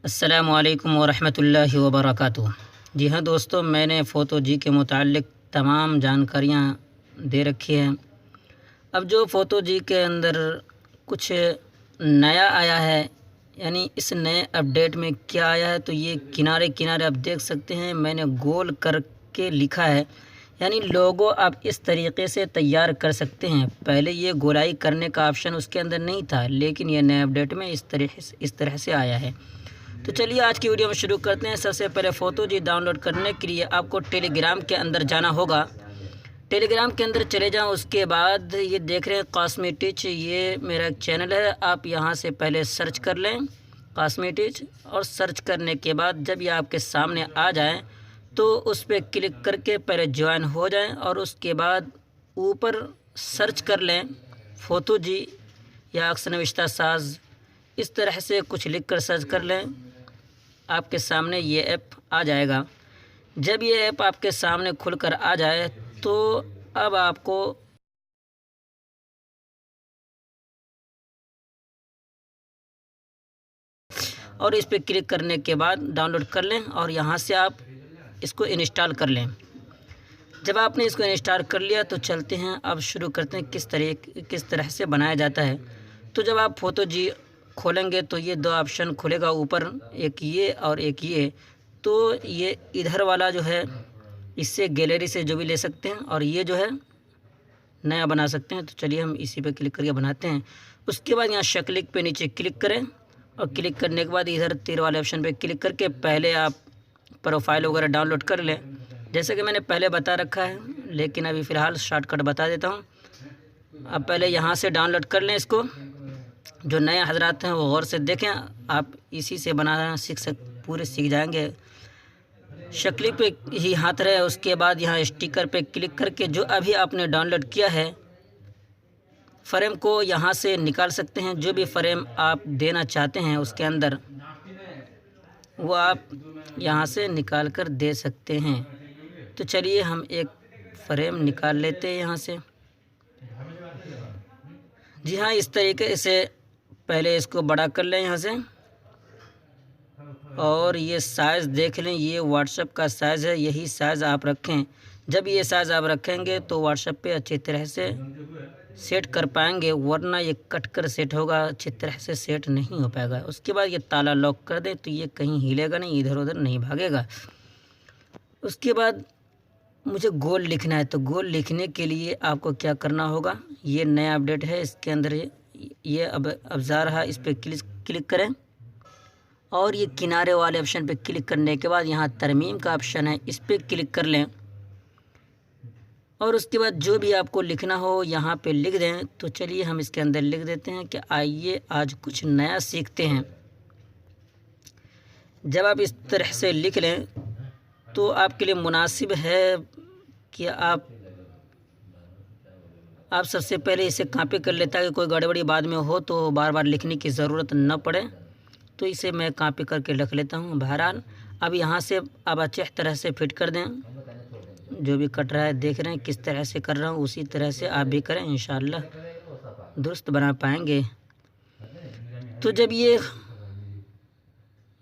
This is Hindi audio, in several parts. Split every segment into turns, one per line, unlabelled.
अस्सलामुअलैकुम वरहमतुल्लाहि वबरकातुहू। जी हाँ दोस्तों, मैंने फ़ोटो जी के मुताल्लिक़ तमाम जानकारियाँ दे रखी हैं। अब जो फ़ोटो जी के अंदर कुछ नया आया है, यानी इस नए अपडेट में क्या आया है, तो ये किनारे किनारे आप देख सकते हैं मैंने गोल करके लिखा है, यानी लोगो आप इस तरीक़े से तैयार कर सकते हैं। पहले ये गोलाई करने का ऑप्शन उसके अंदर नहीं था, लेकिन ये नए अपडेट में इस तरह से आया है। तो चलिए आज की वीडियो में शुरू करते हैं। सबसे पहले फ़ोटो जी डाउनलोड करने के लिए आपको टेलीग्राम के अंदर जाना होगा। टेलीग्राम के अंदर चले जाओ, उसके बाद ये देख रहे हैं कासमी टीच, ये मेरा एक चैनल है। आप यहाँ से पहले सर्च कर लें कासमी टीच, और सर्च करने के बाद जब ये आपके सामने आ जाए तो उस पर क्लिक करके पहले ज्वाइन हो जाएं, और उसके बाद ऊपर सर्च कर लें फ़ोटो जी या अक्सर नविश्ता साज, इस तरह से कुछ लिख कर सर्च कर लें। आपके सामने ये ऐप आ जाएगा। जब ये ऐप आपके सामने खुलकर आ जाए तो अब आपको और इस पर क्लिक करने के बाद डाउनलोड कर लें, और यहाँ से आप इसको इंस्टॉल कर लें। जब आपने इसको इंस्टॉल कर लिया तो चलते हैं, अब शुरू करते हैं किस तरह से बनाया जाता है। तो जब आप फ़ोटो जी खोलेंगे तो ये दो ऑप्शन खुलेगा ऊपर, एक ये और एक ये। तो ये इधर वाला जो है, इससे गैलरी से जो भी ले सकते हैं, और ये जो है नया बना सकते हैं। तो चलिए हम इसी पे क्लिक करके बनाते हैं। उसके बाद यहाँ शक्लिक पे नीचे क्लिक करें, और क्लिक करने के बाद इधर तीर वाले ऑप्शन पे क्लिक करके पहले आप प्रोफाइल वगैरह डाउनलोड कर लें, जैसे कि मैंने पहले बता रखा है, लेकिन अभी फ़िलहाल शॉर्टकट बता देता हूँ। अब पहले यहाँ से डाउनलोड कर लें इसको। जो नए हजरात हैं वो गौर से देखें, आप इसी से बनाना पूरे सीख जाएंगे। शक्लिक पे ही हाथ रहे, उसके बाद यहाँ स्टिकर पे क्लिक करके जो अभी आपने डाउनलोड किया है फ्रेम को यहाँ से निकाल सकते हैं। जो भी फ्रेम आप देना चाहते हैं उसके अंदर, वो आप यहाँ से निकाल कर दे सकते हैं। तो चलिए हम एक फ्रेम निकाल लेते हैं यहाँ से। जी हाँ, इस तरीके से पहले इसको बड़ा कर लें यहाँ से, और ये साइज़ देख लें, ये व्हाट्सएप का साइज़ है, यही साइज़ आप रखें। जब ये साइज़ आप रखेंगे तो व्हाट्सएप पे अच्छी तरह से सेट कर पाएंगे, वरना ये कट कर सेट होगा, अच्छी तरह से सेट नहीं हो पाएगा। उसके बाद ये ताला लॉक कर दें तो ये कहीं हिलेगा नहीं, इधर उधर नहीं भागेगा। उसके बाद मुझे गोल लिखना है, तो गोल लिखने के लिए आपको क्या करना होगा, ये नया अपडेट है, इसके अंदर ये अब जा रहा है, इस पर क्लिक करें, और ये किनारे वाले ऑप्शन पे क्लिक करने के बाद यहाँ तरमीम का ऑप्शन है, इस पर क्लिक कर लें, और उसके बाद जो भी आपको लिखना हो यहाँ पे लिख दें। तो चलिए हम इसके अंदर लिख देते हैं कि आइए आज कुछ नया सीखते हैं। जब आप इस तरह से लिख लें तो आपके लिए मुनासिब है कि आप सबसे पहले इसे कॉपी कर लें, ताकि कोई गड़बड़ी बाद में हो तो बार बार लिखने की ज़रूरत न पड़े। तो इसे मैं कॉपी करके रख लेता हूँ। बहरहाल अब यहाँ से अब अच्छे तरह से फिट कर दें। जो भी कट रहा है देख रहे हैं किस तरह से कर रहा हूँ, उसी तरह से आप भी करें, इंशाअल्लाह दुरुस्त बना पाएंगे। तो जब ये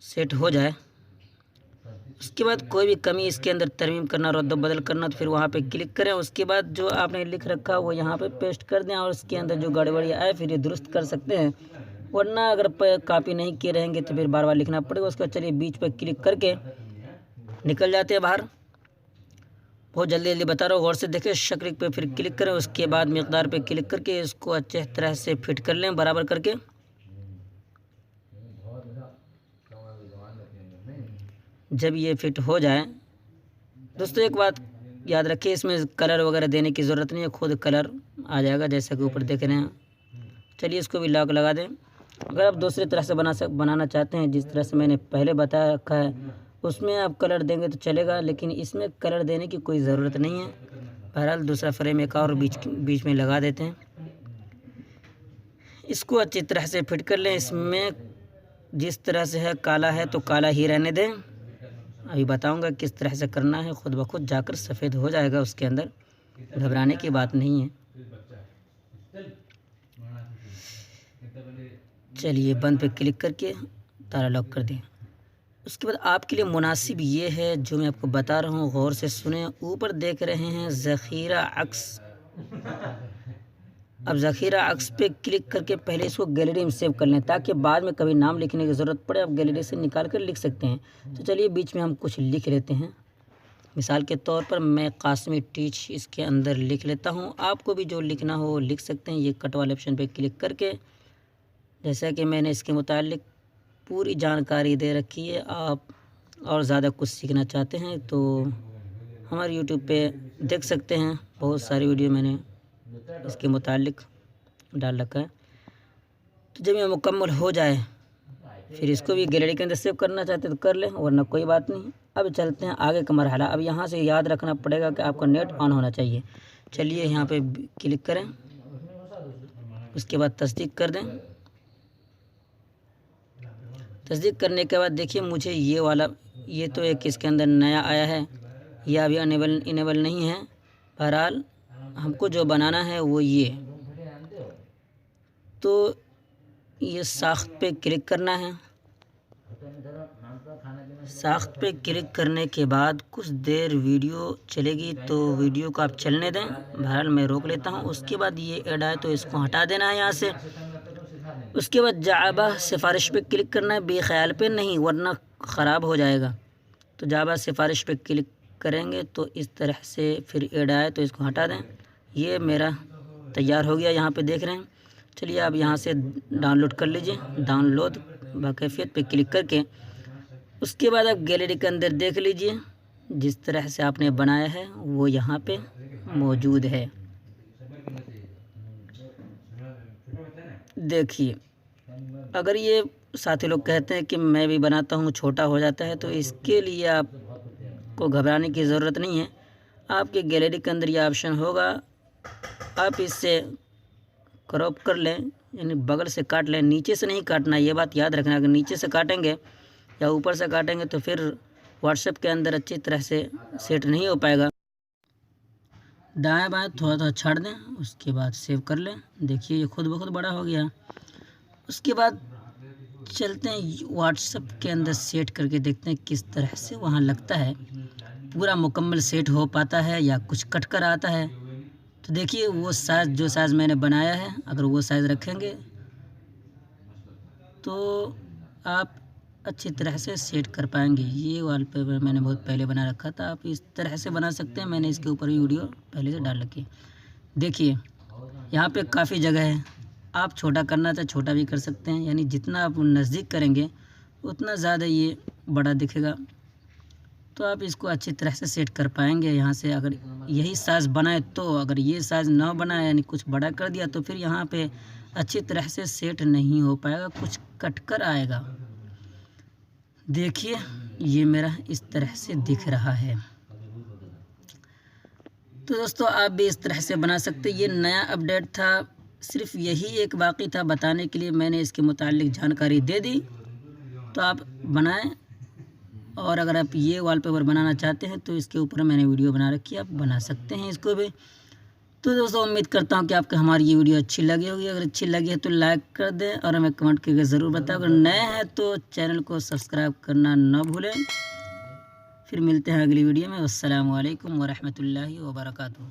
सेट हो जाए उसके बाद कोई भी कमी इसके अंदर तरमीम करना, रद्द बदल करना, तो फिर वहाँ पे क्लिक करें। उसके बाद जो आपने लिख रखा वो यहाँ पे पेस्ट कर दें, और उसके अंदर जो गड़बड़ी आए फिर ये दुरुस्त कर सकते हैं, वरना अगर कॉपी नहीं किए रहेंगे तो फिर बार बार लिखना पड़ेगा। उसके बाद चलिए बीच पर क्लिक करके निकल जाते हैं बाहर। बहुत जल्दी जल्दी बता रहा हूँ, गौर से देखें। शक्लिक पे फिर क्लिक करें, उसके बाद मिक़दार पे क्लिक करके इसको अच्छे तरह से फिट कर लें बराबर करके। जब ये फिट हो जाए दोस्तों, एक बात याद रखिए, इसमें कलर वगैरह देने की ज़रूरत नहीं है, खुद कलर आ जाएगा जैसा कि ऊपर देख रहे हैं। चलिए इसको भी लॉक लगा दें। अगर आप दूसरी तरह से बनाना चाहते हैं, जिस तरह से मैंने पहले बताया रखा है, उसमें आप कलर देंगे तो चलेगा, लेकिन इसमें कलर देने की कोई ज़रूरत नहीं है। बहरहाल दूसरा फ्रेम एक और बीच में लगा देते हैं। इसको अच्छी तरह से फिट कर लें। इसमें जिस तरह से है काला है तो काला ही रहने दें। अभी बताऊंगा किस तरह से करना है, खुद ब खुद जाकर सफ़ेद हो जाएगा उसके अंदर, घबराने की बात नहीं है। चलिए बंद पे क्लिक करके ताला लॉक कर दें। उसके बाद आपके लिए मुनासिब ये है जो मैं आपको बता रहा हूँ, गौर से सुने। ऊपर देख रहे हैं ज़ख़ीरा अक्स। अब ज़ख़ीरा अक्स पे क्लिक करके पहले इसको गैलरी में सेव कर लें, ताकि बाद में कभी नाम लिखने की ज़रूरत पड़े आप गैलरी से निकाल कर लिख सकते हैं। तो चलिए बीच में हम कुछ लिख लेते हैं। मिसाल के तौर पर मैं कासमी टीच इसके अंदर लिख लेता हूँ। आपको भी जो लिखना हो लिख सकते हैं। ये कट वाले ऑप्शन पे क्लिक करके, जैसा कि मैंने इसके मुतालिक पूरी जानकारी दे रखी है। आप और ज़्यादा कुछ सीखना चाहते हैं तो हमारे यूट्यूब पे देख सकते हैं, बहुत सारी वीडियो मैंने इसके मुतालिक डाल रखा है। तो जब ये मुकम्मल हो जाए, फिर इसको भी गैलरी के अंदर सेव करना चाहते तो कर लें, वरना कोई बात नहीं। अब चलते हैं आगे का मरहला। अब यहाँ से याद रखना पड़ेगा कि आपका नेट ऑन होना चाहिए। चलिए यहाँ पे क्लिक करें, उसके बाद तस्दीक कर दें। तस्दीक करने के बाद देखिए मुझे ये वाला, ये तो एक इसके अंदर नया आया है, यह अभी इनेबल नहीं है। बहरहाल हमको जो बनाना है वो ये, तो ये साख्त पे क्लिक करना है। साख्त पे क्लिक करने के बाद कुछ देर वीडियो चलेगी, तो वीडियो को आप चलने दें। बहरहाल मैं रोक लेता हूँ। उसके बाद ये ऐड आए तो इसको हटा देना है यहाँ से। उसके बाद जाबा सिफारिश पे क्लिक करना है, बेख्याल पे नहीं, वरना ख़राब हो जाएगा। तो जाबा सिफारिश पे क्लिक करेंगे तो इस तरह से फिर ऐड आए तो इसको हटा दें। ये मेरा तैयार हो गया, यहाँ पे देख रहे हैं। चलिए अब यहाँ से डाउनलोड कर लीजिए। डाउनलोड बाकैफियत पे क्लिक करके उसके बाद आप गैलरी के अंदर देख लीजिए, जिस तरह से आपने बनाया है वो यहाँ पे मौजूद है। देखिए, अगर ये साथी लोग कहते हैं कि मैं भी बनाता हूँ छोटा हो जाता है, तो इसके लिए आपको घबराने की ज़रूरत नहीं है। आपके गैलरी के अंदर ये ऑप्शन होगा, आप इससे क्रॉप कर लें, यानी बगल से काट लें। नीचे से नहीं काटना, ये बात याद रखना। अगर नीचे से काटेंगे या ऊपर से काटेंगे तो फिर व्हाट्सएप के अंदर अच्छी तरह से सेट नहीं हो पाएगा। दाएं बाएं थोड़ा थोड़ा छाड़ दें, उसके बाद सेव कर लें। देखिए ये खुद ब खुद बड़ा हो गया। उसके बाद चलते हैं व्हाट्सएप के अंदर सेट करके देखते हैं किस तरह से वहाँ लगता है, पूरा मुकम्मल सेट हो पाता है या कुछ कट कर आता है। तो देखिए वो साइज़, जो साइज़ मैंने बनाया है, अगर वो साइज़ रखेंगे तो आप अच्छी तरह से सेट कर पाएंगे। ये वॉलपेपर मैंने बहुत पहले बना रखा था, आप इस तरह से बना सकते हैं। मैंने इसके ऊपर भी वीडियो पहले से डाल रखी है। देखिए यहाँ पे काफ़ी जगह है, आप छोटा करना चाहे छोटा भी कर सकते हैं, यानी जितना आप नज़दीक करेंगे उतना ज़्यादा ये बड़ा दिखेगा। तो आप इसको अच्छी तरह से सेट कर पाएंगे यहाँ से। अगर यही साइज़ बनाए तो, अगर ये साइज़ ना बनाए यानी कुछ बड़ा कर दिया तो फिर यहाँ पे अच्छी तरह से सेट नहीं हो पाएगा, कुछ कट कर आएगा। देखिए ये मेरा इस तरह से दिख रहा है। तो दोस्तों आप भी इस तरह से बना सकते। ये नया अपडेट था, सिर्फ यही एक बाकी था बताने के लिए, मैंने इसके मुतालिक जानकारी दे दी। तो आप बनाएं, और अगर आप ये वॉलपेपर बनाना चाहते हैं तो इसके ऊपर मैंने वीडियो बना रखी है, आप बना सकते हैं इसको भी। तो दोस्तों उम्मीद करता हूँ कि आपको हमारी ये वीडियो अच्छी लगी होगी। अगर अच्छी लगी है तो लाइक कर दें और हमें कमेंट करके ज़रूर बताएं। अगर नए हैं तो चैनल को सब्सक्राइब करना ना भूलें। फिर मिलते हैं अगली वीडियो में। अस्सलामु अलैकुम वरहमतुल्लाहि वबरकातुहू।